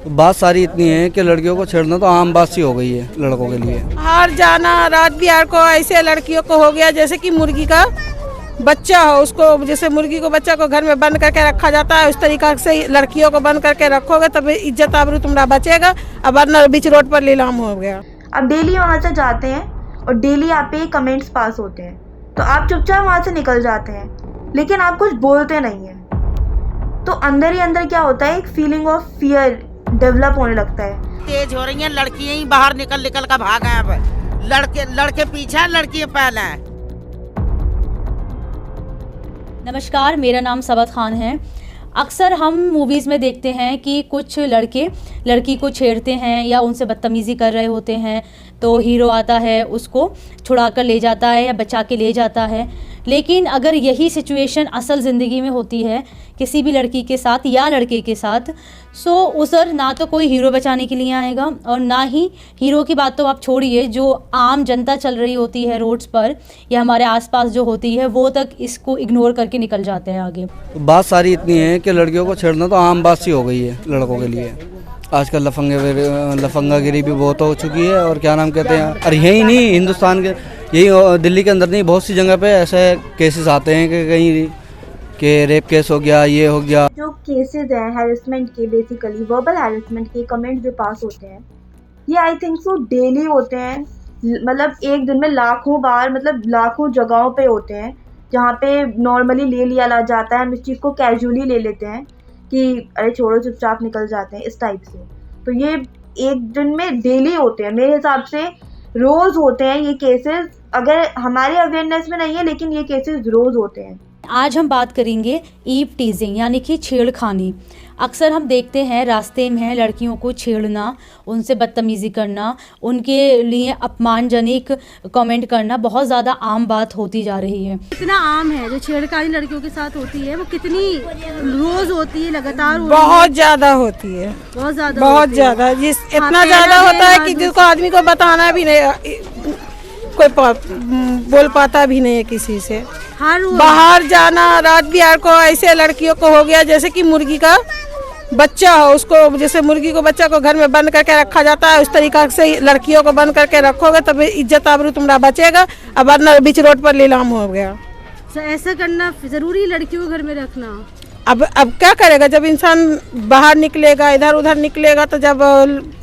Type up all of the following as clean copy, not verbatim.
तो बात सारी इतनी है कि लड़कियों को छेड़ना तो आम बात सी हो गई है लड़कों के लिए। बाहर जाना रात बिहार को ऐसे लड़कियों को हो गया जैसे कि मुर्गी का बच्चा हो, उसको जैसे मुर्गी को बच्चा को घर में बंद करके रखा जाता है, उस तरीका से लड़कियों को बंद करके रखोगे तब इज्जत आबरू तुम्हारा बचेगा। अब वरना बीच रोड पर नीलाम हो गया। आप डेली वहाँ से जाते हैं और डेली आप पे कमेंट्स पास होते हैं, तो आप चुपचाप वहाँ से निकल जाते हैं, लेकिन आप कुछ बोलते नहीं हैं। तो अंदर ही अंदर क्या होता है, एक फीलिंग ऑफ फियर डेवलप होने लगता है। तेज हो रही हैं लड़कियां ही बाहर निकल कर भाग हैं। अब लड़के पीछे, लड़कियां पहले हैं। नमस्कार, मेरा नाम सबत खान है। अक्सर हम मूवीज़ में देखते हैं कि कुछ लड़के लड़की को छेड़ते हैं या उनसे बदतमीज़ी कर रहे होते हैं, तो हीरो आता है, उसको छुड़ा कर ले जाता है या बचा के ले जाता है। लेकिन अगर यही सिचुएशन असल ज़िंदगी में होती है किसी भी लड़की के साथ या लड़के के साथ, सो उधर ना तो कोई हीरो बचाने के लिए आएगा और ना ही हीरो की बात तो आप छोड़िए, जो आम जनता चल रही होती है रोड्स पर या हमारे आसपास जो होती है वो तक इसको इग्नोर करके निकल जाते हैं आगे। तो बात सारी इतनी है कि लड़कियों को छेड़ना तो आम बात सी हो गई है लड़कों के लिए। आजकल लफंगागिरी भी बहुत हो चुकी है और क्या नाम कहते हैं, और यही नहीं हिंदुस्तान के, यही दिल्ली के अंदर नहीं, बहुत सी जगह पे ऐसे केसेस आते हैं कि कहीं के रेप केस हो गया, ये हो गया। जो केसेस हैं हैरेसमेंट के, बेसिकली वर्बल हैरेसमेंट के कमेंट जो पास होते हैं, ये आई थिंक सो डेली होते हैं। मतलब एक दिन में लाखों बार, मतलब लाखों जगहों पे होते हैं जहाँ पे नॉर्मली ले लिया जाता है, हम इस चीज़ को कैजुअली ले लेते हैं कि अरे छोड़ो चुपचाप निकल जाते हैं, इस टाइप से। तो ये एक दिन में डेली होते हैं, मेरे हिसाब से रोज़ होते हैं ये केसेस। अगर हमारे अवेयरनेस में नहीं है, लेकिन ये केसेस रोज़ होते हैं। आज हम बात करेंगे ईव टीजिंग यानी कि छेड़खानी। अक्सर हम देखते हैं रास्ते में लड़कियों को छेड़ना, उनसे बदतमीज़ी करना, उनके लिए अपमानजनक कमेंट करना बहुत ज़्यादा आम बात होती जा रही है। इतना आम है जो छेड़खानी लड़कियों के साथ होती है, वो कितनी रोज होती है, लगातार बहुत ज्यादा होती है, बहुत ज्यादा इतना ज्यादा होता है कि जिसको आदमी को बताना भी नहीं, कोई बोल पाता भी नहीं है किसी से। बाहर जाना रात बिहार को ऐसे लड़कियों को हो गया जैसे कि मुर्गी का बच्चा हो, उसको जैसे मुर्गी को बच्चा को घर में बंद करके रखा जाता है, उस तरीका से लड़कियों को बंद करके रखोगे तब इज्जत आबरू तुम्हारा बचेगा। अब वरना बीच रोड पर नीलाम हो गया। ऐसा करना जरूरी, लड़कियों को घर में रखना। अब क्या करेगा, जब इंसान बाहर निकलेगा, इधर उधर निकलेगा, तो जब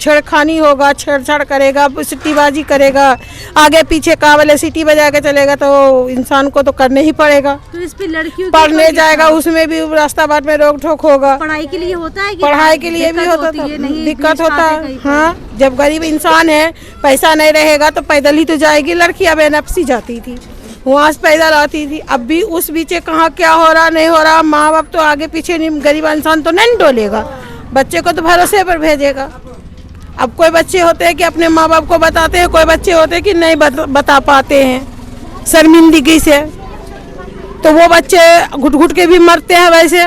छेड़खानी होगा, छेड़छाड़ करेगा, सिट्टीबाजी करेगा, आगे पीछे का वाले सीटी बजा के चलेगा, तो इंसान को तो करने ही पड़ेगा। तो इस पे लड़कियों पढ़ने जाएगा उसमें भी रास्ता बाट में रोक ठोक होगा। पढ़ाई के लिए होता है, पढ़ाई के लिए भी होता है, दिक्कत होता है। हाँ, जब गरीब इंसान है, पैसा नहीं रहेगा तो पैदल ही तो जाएगी लड़की। अब एनएफसी जाती थी, वहाँ से पैदल आती थी। अब भी उस बीचे कहाँ क्या हो रहा नहीं हो रहा, माँ बाप तो आगे पीछे नहीं, गरीब इंसान तो नहीं डोलेगा, बच्चे को तो भरोसे पर भेजेगा। अब कोई बच्चे होते हैं कि अपने माँ बाप को बताते हैं, कोई बच्चे होते हैं कि नहीं बता पाते हैं शर्मिंदगी से, तो वो बच्चे घुट घुट के भी मरते हैं। वैसे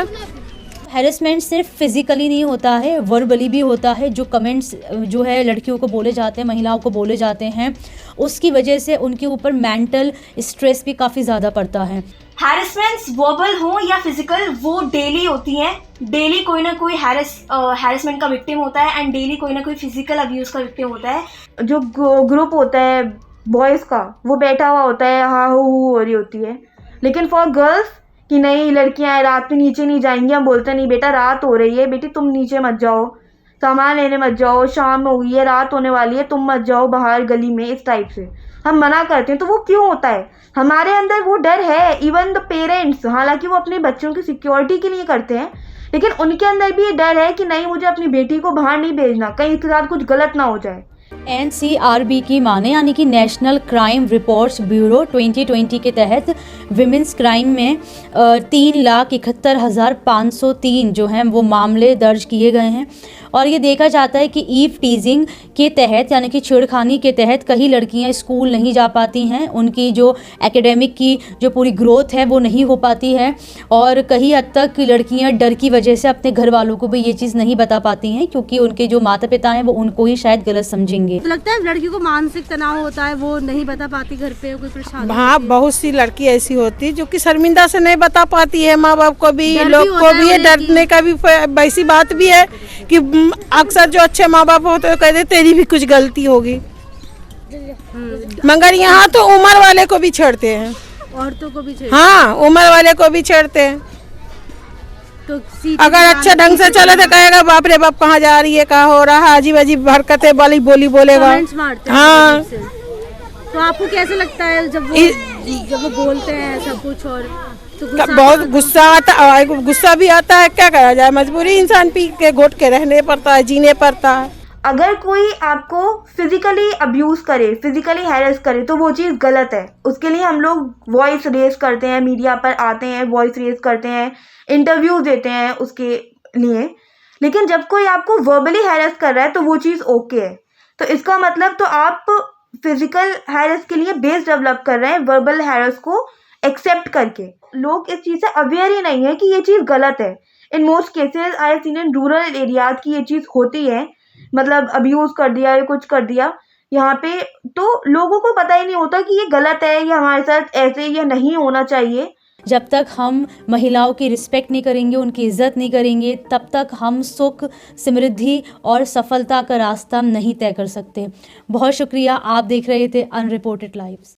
हैरेसमेंट सिर्फ फिजिकली नहीं होता है, वर्बली भी होता है। जो कमेंट्स जो है लड़कियों को बोले जाते हैं, महिलाओं को बोले जाते हैं, उसकी वजह से उनके ऊपर मेंटल स्ट्रेस भी काफ़ी ज़्यादा पड़ता है। हैरेसमेंट्स वर्बल हो या फिजिकल, वो डेली होती हैं। डेली कोई ना कोई हैरेसमेंट का विक्टिम होता है एंड डेली कोई ना कोई फिजिकल अब्यूज़ का विक्टिम होता है। जो ग्रुप होता है बॉयज़ का, वो बैठा हुआ होता है, हाँ हो रही होती है। लेकिन फॉर गर्ल्स कि नहीं, लड़कियां रात में नीचे नहीं जाएंगी, हम बोलते नहीं बेटा रात हो रही है, बेटी तुम नीचे मत जाओ, सामान लेने मत जाओ, शाम हो गई है, रात होने वाली है, तुम मत जाओ बाहर गली में, इस टाइप से हम मना करते हैं। तो वो क्यों होता है, हमारे अंदर वो डर है। इवन द पेरेंट्स, हालांकि वो अपने बच्चों की सिक्योरिटी के लिए करते हैं, लेकिन उनके अंदर भी ये डर है कि नहीं, मुझे अपनी बेटी को बाहर नहीं भेजना, कहीं इसके साथ कुछ गलत ना हो जाए। NCRB की माने यानी कि नेशनल क्राइम रिपोर्ट्स ब्यूरो 2020 के तहत विमेंस क्राइम में 3,71,503 जो हैं वो मामले दर्ज किए गए हैं। और ये देखा जाता है कि ईव टीजिंग के तहत यानी कि छेड़खानी के तहत कई लड़कियां स्कूल नहीं जा पाती हैं, उनकी जो एकेडमिक की जो पूरी ग्रोथ है वो नहीं हो पाती है, और कई हद तक लड़कियां डर की वजह से अपने घर वालों को भी ये चीज़ नहीं बता पाती हैं, क्योंकि उनके जो माता पिता हैं वो उनको ही शायद गलत समझेंगे। तो लगता है लड़कियों को मानसिक तनाव होता है, वो नहीं बता पाती घर पे, कोई परेशानी। हाँ, बहुत सी लड़की ऐसी होती है जो कि शर्मिंदा से नहीं बता पाती है, माँ बाप को भी, लोग को भी, डरने का भी वैसी बात भी है कि हम अक्सर जो अच्छे माँ बाप होते हैं कहते तेरी भी कुछ गलती होगी, मगर यहाँ तो उम्र वाले को भी छेड़ते हैं, औरतों को भी छेड़, हाँ उम्र वाले को भी छेड़ते हैं। तो सीधी अगर अच्छा ढंग से चले तो कहेगा बाप रे बाप कहाँ जा रही है, कहाँ हो रहा है, अजीब अजीब हरकतें वाली बोली बोलेगा। कमेंट्स मारते हैं हाँ। कमेंट्स से। तो आपको कैसे लगता है जब वो बोलते हैं सब कुछ, और तो बहुत गुस्सा आता है, गुस्सा भी आता है, क्या करा जाए, मजबूरी, इंसान पी के घोट के रहने पड़ता है, जीने पड़ता है। अगर कोई आपको फिजिकली अब्यूज़ करे, फिजिकली हैरेस करे, तो वो चीज़ गलत है। उसके लिए हम लोग वॉइस रेज करते हैं, मीडिया पर आते हैं, वॉइस रेज करते हैं, इंटरव्यूज देते हैं उसके लिए। लेकिन जब कोई आपको वर्बली हैरेस कर रहा है तो वो चीज़ ओके है। तो इसका मतलब तो आप फिजिकल हैरेस के लिए बेस डेवलप कर रहे हैं, वर्बल हैरेस को एक्सेप्ट करके। लोग इस चीज़ से अवेयर ही नहीं है कि ये चीज़ गलत है। In most cases I seen in rural areas की ये चीज़ होती है, मतलब अब्यूज़ कर दिया या कुछ कर दिया यहाँ पे, तो लोगों को पता ही नहीं होता कि ये गलत है, ये हमारे साथ ऐसे या नहीं होना चाहिए। जब तक हम महिलाओं की रिस्पेक्ट नहीं करेंगे, उनकी इज्जत नहीं करेंगे, तब तक हम सुख, समृद्धि और सफलता का रास्ता नहीं तय कर सकते। बहुत शुक्रिया। आप देख रहे थे अनरिपोर्टेड लाइव्स।